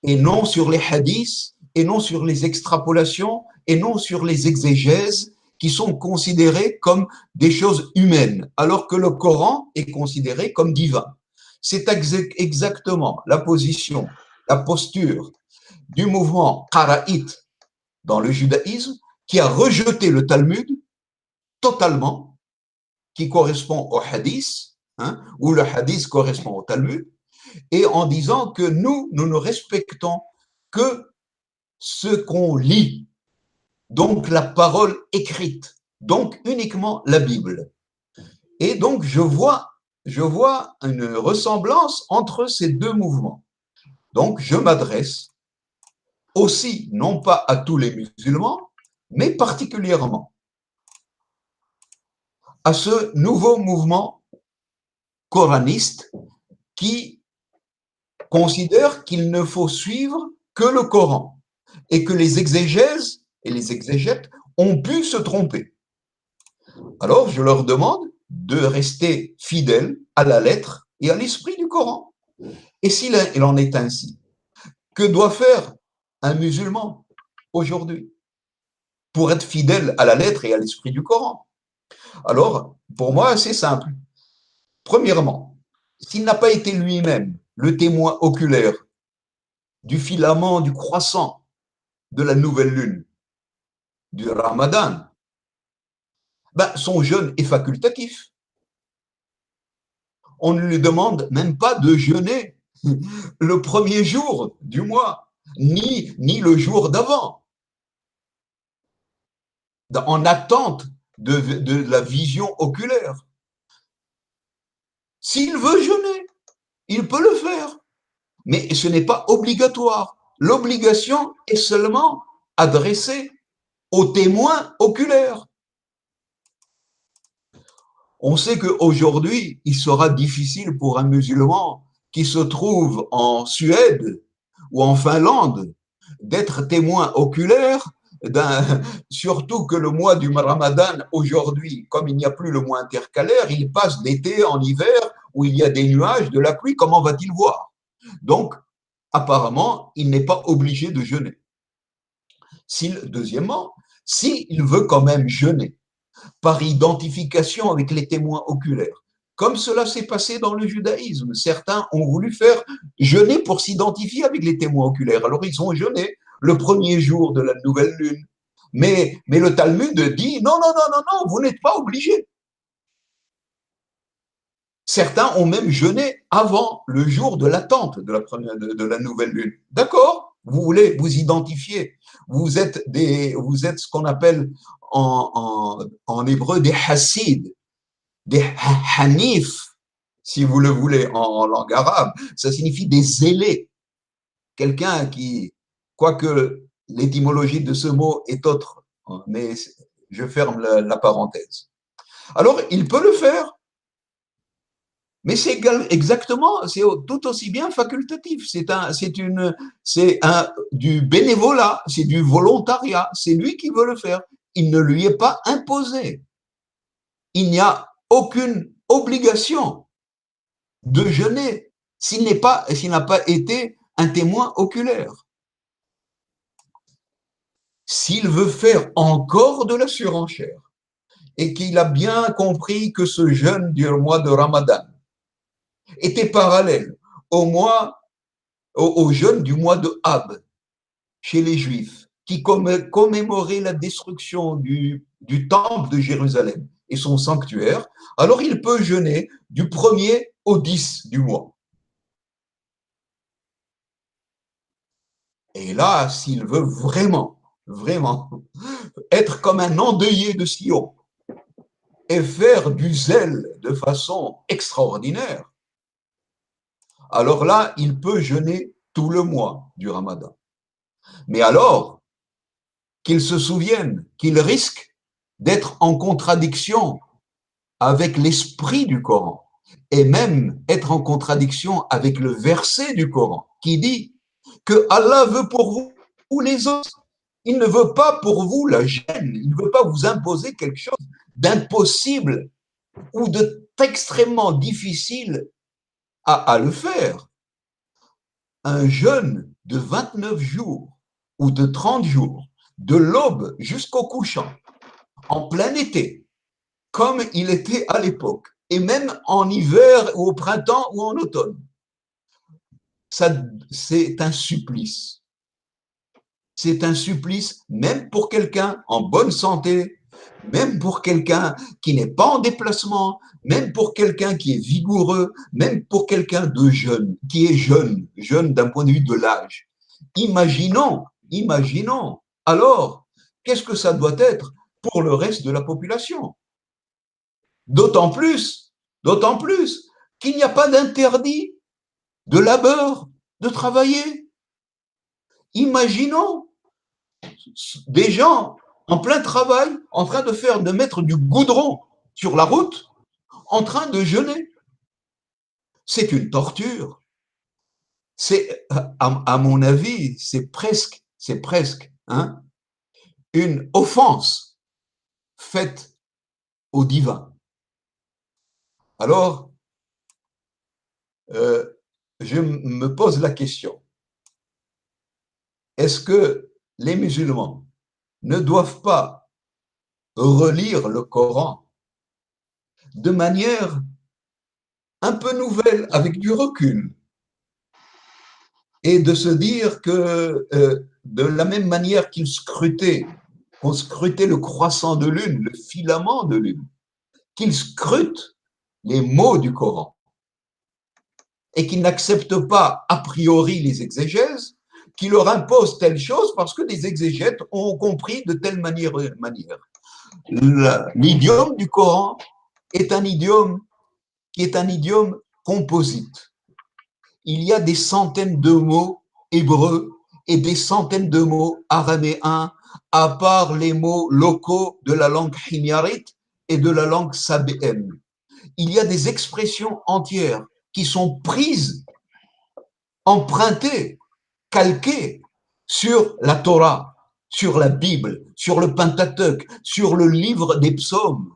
et non sur les hadiths et non sur les extrapolations et non sur les exégèses qui sont considérées comme des choses humaines, alors que le Coran est considéré comme divin. C'est exactement la position, la posture du mouvement karaïte dans le judaïsme qui a rejeté le Talmud totalement, qui correspond au hadith, où le hadith correspond au Talmud, et en disant que nous ne respectons que ce qu'on lit, donc la parole écrite, donc uniquement la Bible. Et donc je vois une ressemblance entre ces deux mouvements. Donc je m'adresse aussi, non pas à tous les musulmans, mais particulièrement à ce nouveau mouvement coraniste qui considère qu'il ne faut suivre que le Coran et que les exégèses et les exégètes ont pu se tromper. Alors, je leur demande de rester fidèles à la lettre et à l'esprit du Coran. Et s'il en est ainsi, que doit faire un musulman aujourd'hui pour être fidèle à la lettre et à l'esprit du Coran? Alors, pour moi, c'est simple. Premièrement, s'il n'a pas été lui-même le témoin oculaire du filament, du croissant de la nouvelle lune, du Ramadan, ben, son jeûne est facultatif. On ne lui demande même pas de jeûner le premier jour du mois, ni le jour d'avant, en attente de la vision oculaire. S'il veut jeûner, il peut le faire, mais ce n'est pas obligatoire. L'obligation est seulement adressée aux témoins oculaires. On sait qu'aujourd'hui, il sera difficile pour un musulman qui se trouve en Suède ou en Finlande d'être témoin oculaire, surtout que le mois du Ramadan, aujourd'hui, comme il n'y a plus le mois intercalaire, il passe d'été en hiver où il y a des nuages, de la pluie, comment va-t-il voir? Donc, apparemment, il n'est pas obligé de jeûner. Deuxièmement, s'il veut quand même jeûner, par identification avec les témoins oculaires, comme cela s'est passé dans le judaïsme. Certains ont voulu faire jeûner pour s'identifier avec les témoins oculaires. Alors ils ont jeûné le premier jour de la nouvelle lune. Mais le Talmud dit non, non, non, non, non, vous n'êtes pas obligé. Certains ont même jeûné avant le jour de l'attente de la nouvelle lune. D'accord? Vous voulez vous identifier. Vous êtes ce qu'on appelle en hébreu des hassides, des hanifs, si vous le voulez en langue arabe. Ça signifie des zélés. Quelqu'un qui, quoique l'étymologie de ce mot est autre, mais je ferme la parenthèse. Alors, il peut le faire. Mais c'est exactement, c'est tout aussi bien facultatif. C'est du bénévolat, c'est du volontariat. C'est lui qui veut le faire. Il ne lui est pas imposé. Il n'y a aucune obligation de jeûner s'il n'a pas été un témoin oculaire. S'il veut faire encore de la surenchère et qu'il a bien compris que ce jeûne du mois de Ramadan était parallèle au jeûne du mois de Ab chez les Juifs, qui commémorait la destruction du temple de Jérusalem et son sanctuaire, alors il peut jeûner du 1er au 10 du mois. Et là, s'il veut vraiment, vraiment être comme un endeuillé de Sion et faire du zèle de façon extraordinaire, alors là, il peut jeûner tout le mois du Ramadan. Mais alors, qu'il se souvienne qu'il risque d'être en contradiction avec l'esprit du Coran et même être en contradiction avec le verset du Coran qui dit que Allah veut pour vous les autres. Il ne veut pas pour vous la gêne, il ne veut pas vous imposer quelque chose d'impossible ou d'extrêmement difficile à le faire. Un jeûne de 29 jours ou de 30 jours, de l'aube jusqu'au couchant, en plein été, comme il était à l'époque, et même en hiver ou au printemps ou en automne, c'est un supplice. C'est un supplice même pour quelqu'un en bonne santé, même pour quelqu'un qui n'est pas en déplacement, même pour quelqu'un qui est vigoureux, même pour quelqu'un de jeune, qui est jeune d'un point de vue de l'âge. Imaginons, alors, qu'est-ce que ça doit être pour le reste de la population? D'autant plus qu'il n'y a pas d'interdit de labeur, de travailler. Imaginons des gens en plein travail, en train de mettre du goudron sur la route, en train de jeûner. C'est une torture. C'est, à mon avis, c'est presque une offense faite au divin. Alors, je me pose la question, est-ce que les musulmans ne doivent pas relire le Coran de manière un peu nouvelle, avec du recul, et de se dire que de la même manière qu'on scrutait le croissant de lune, le filament de lune, qu'ils scrutent les mots du Coran et qu'ils n'acceptent pas a priori les exégèses, qui leur imposent telle chose parce que les exégètes ont compris de telle manière. L'idiome du Coran est un idiome qui est un idiome composite. Il y a des centaines de mots hébreux et des centaines de mots araméens, à part les mots locaux de la langue himyarite et de la langue sabéenne. Il y a des expressions entières qui sont prises, empruntées, calquées sur la Torah, sur la Bible, sur le Pentateuque, sur le livre des psaumes.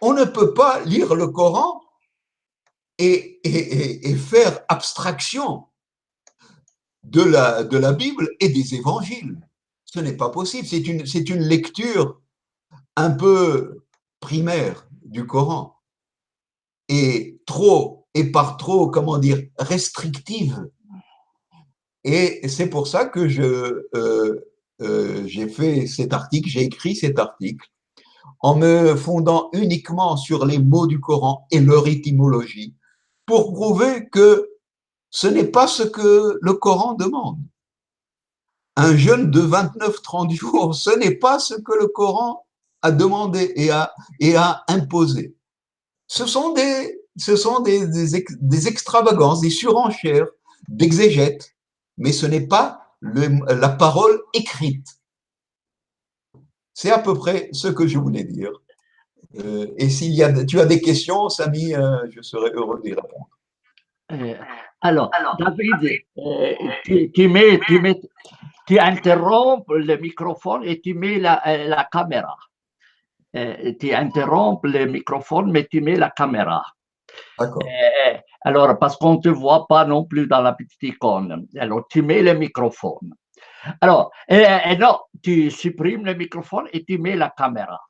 On ne peut pas lire le Coran et faire abstraction de la Bible et des évangiles. Ce n'est pas possible. C'est une lecture un peu primaire du Coran et par trop, comment dire, restrictive. Et c'est pour ça que j'ai fait cet article, j'ai écrit cet article en me fondant uniquement sur les mots du Coran et leur étymologie pour prouver que ce n'est pas ce que le Coran demande. Un jeûne de 29-30 jours, ce n'est pas ce que le Coran a demandé et a imposé. Ce sont des extravagances, des surenchères, d'exégètes, mais ce n'est pas la parole écrite. C'est à peu près ce que je voulais dire. Et tu as des questions, Samy, je serais heureux d'y répondre. Alors, David, tu interromps le microphone et tu mets la caméra. Tu interromps le microphone, mais tu mets la caméra. D'accord. Alors, parce qu'on ne te voit pas non plus dans la petite icône. Alors, tu mets le microphone. Alors, non, tu supprimes le microphone et tu mets la caméra.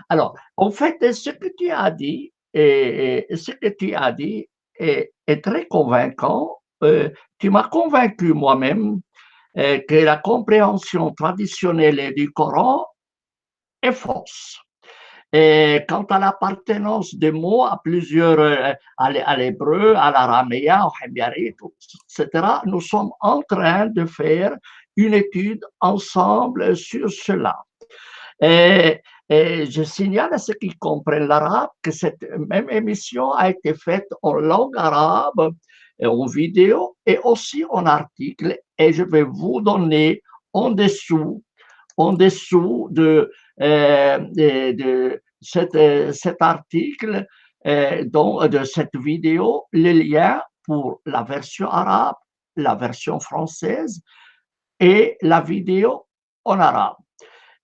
Alors, en fait, ce que tu as dit, est très convaincant. Tu m'as convaincu moi-même que la compréhension traditionnelle du Coran est fausse. Et quant à l'appartenance des mots à plusieurs, à l'hébreu, à l'araméen, au hébreu, etc., nous sommes en train de faire une étude ensemble sur cela. Et, et je signale à ceux qui comprennent l'arabe que cette même émission a été faite en langue arabe, en vidéo et aussi en article. Et je vais vous donner en dessous de cet article, de cette vidéo, le lien pour la version arabe, la version française et la vidéo en arabe.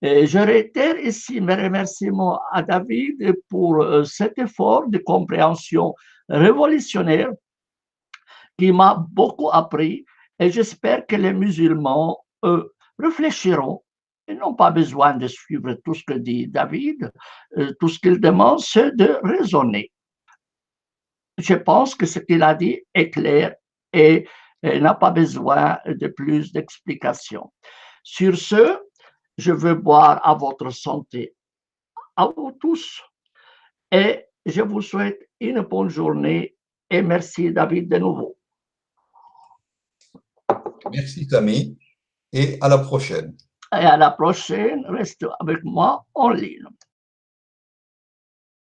Et je réitère ici mes remerciements à David pour cet effort de compréhension révolutionnaire qui m'a beaucoup appris et j'espère que les musulmans réfléchiront. Ils n'ont pas besoin de suivre tout ce que dit David. Tout ce qu'il demande, c'est de raisonner. Je pense que ce qu'il a dit est clair et n'a pas besoin de plus d'explications. Sur ce, je veux boire à votre santé, à vous tous, et je vous souhaite une bonne journée et merci David de nouveau. Merci Samy et à la prochaine. Et à la prochaine, reste avec moi en ligne.